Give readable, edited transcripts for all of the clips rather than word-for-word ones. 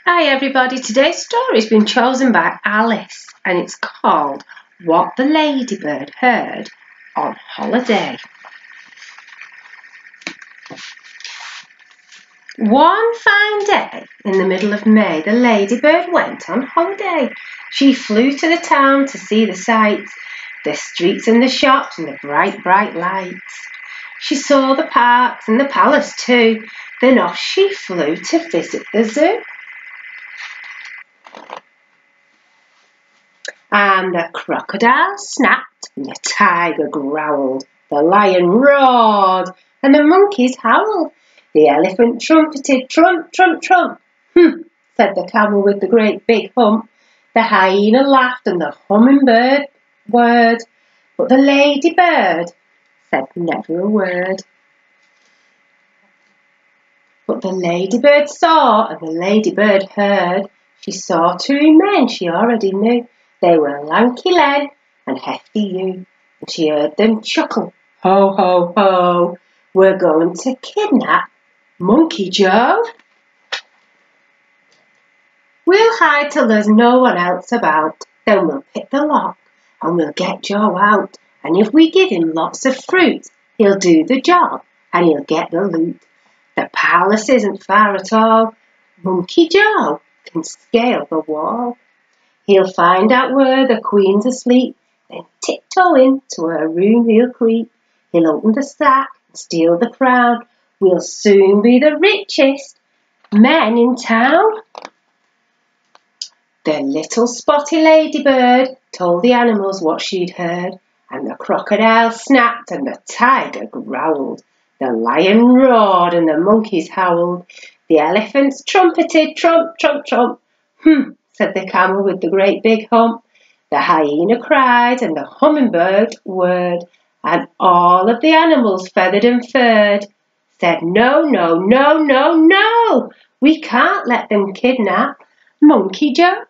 Hi everybody, today's story has been chosen by Alice and it's called What the Ladybird Heard on Holiday. One fine day in the middle of May, the Ladybird went on holiday. She flew to the town to see the sights, the streets and the shops and the bright, bright lights. She saw the parks and the palace too. Then off she flew to visit the zoo. And the crocodile snapped, and the tiger growled, the lion roared, and the monkeys howled. The elephant trumpeted, trump, trump, trump. Said the camel with the great big hump. The hyena laughed, and the hummingbird whirred. But the ladybird said never a word. But the ladybird saw, and the ladybird heard. She saw two men she already knew. They were Lanky Len and Hefty Ewe, and she heard them chuckle, ho, ho, ho, we're going to kidnap Monkey Joe. We'll hide till there's no one else about, then we'll pick the lock and we'll get Joe out, and if we give him lots of fruit, he'll do the job and he'll get the loot. The palace isn't far at all, Monkey Joe can scale the wall. He'll find out where the queen's asleep, then tiptoe into her room he'll creep. He'll open the sack and steal the crown. We'll soon be the richest men in town. The little spotty ladybird told the animals what she'd heard, and the crocodile snapped and the tiger growled. The lion roared and the monkeys howled. The elephants trumpeted, trump, trump, trump. Said the camel with the great big hump. The hyena cried and the hummingbird whirred, and all of the animals feathered and furred said, no, no, no, no, no, we can't let them kidnap Monkey Joe.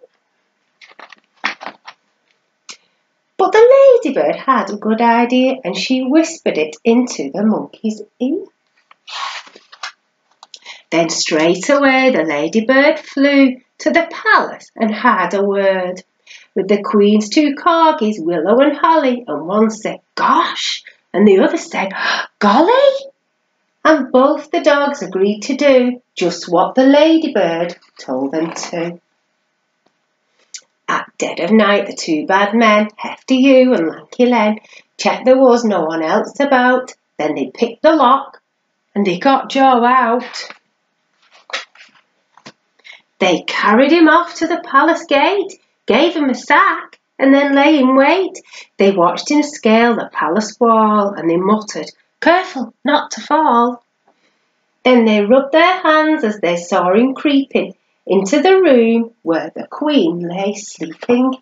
But the ladybird had a good idea, and she whispered it into the monkey's ear. Then straight away the ladybird flew to the palace and had a word with the queen's two corgis, Willow and Holly, and one said, gosh, and the other said, golly. And both the dogs agreed to do just what the ladybird told them to. At dead of night, the two bad men, Hefty Ewe and Lanky Len, checked there was no one else about. Then they picked the lock and they got Joe out. They carried him off to the palace gate, gave him a sack, and then lay in wait. They watched him scale the palace wall, and they muttered, careful not to fall. Then they rubbed their hands as they saw him creeping into the room where the queen lay sleeping.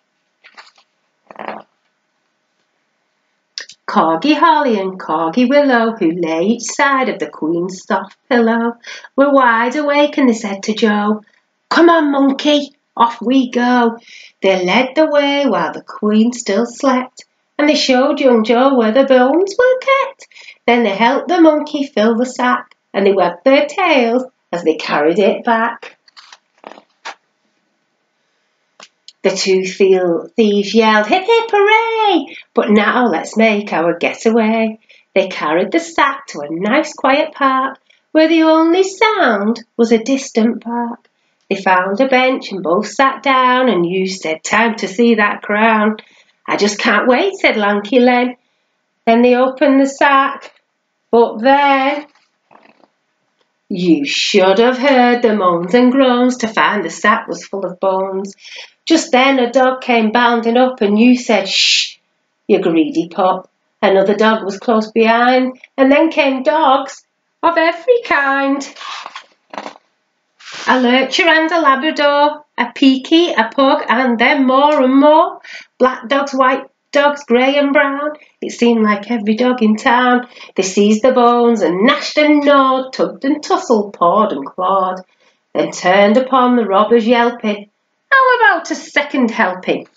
Corgi Holly and Corgi Willow, who lay each side of the queen's soft pillow, were wide awake, and they said to Joe, come on, monkey, off we go. They led the way while the queen still slept, and they showed young Joe where the bones were kept. Then they helped the monkey fill the sack, and they wagged their tails as they carried it back. The two thieves yelled, hip, hip, hooray! But now let's make our getaway. They carried the sack to a nice quiet park, where the only sound was a distant bark. They found a bench and both sat down, and Ewe said, time to see that crown. I just can't wait, said Lanky Len. Then they opened the sack, but then you should have heard the moans and groans to find the sack was full of bones. Just then a dog came bounding up, and Ewe said, shh, you greedy pup. Another dog was close behind, and then came dogs of every kind. A lurcher and a Labrador, a Peaky, a Pug, and then more and more. Black dogs, white dogs, grey and brown. It seemed like every dog in town. They seized the bones and gnashed and gnawed, tugged and tussled, pawed and clawed, then turned upon the robbers yelping, how about a second helping?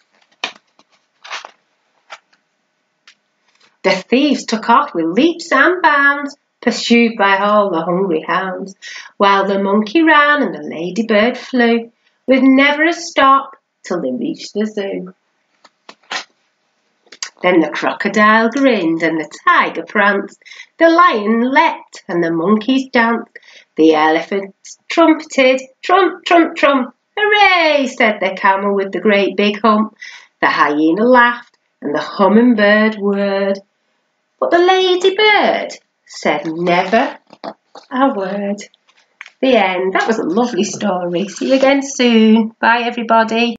The thieves took off with leaps and bounds, pursued by all the hungry hounds, while the monkey ran and the ladybird flew. with never a stop till they reached the zoo. Then the crocodile grinned and the tiger pranced, the lion leapt and the monkeys danced, the elephant trumpeted, trump, trump, trump. Hooray, said the camel with the great big hump. The hyena laughed and the hummingbird whirred. But the ladybird said never a word. The end. That was a lovely story. See you again soon. Bye, everybody.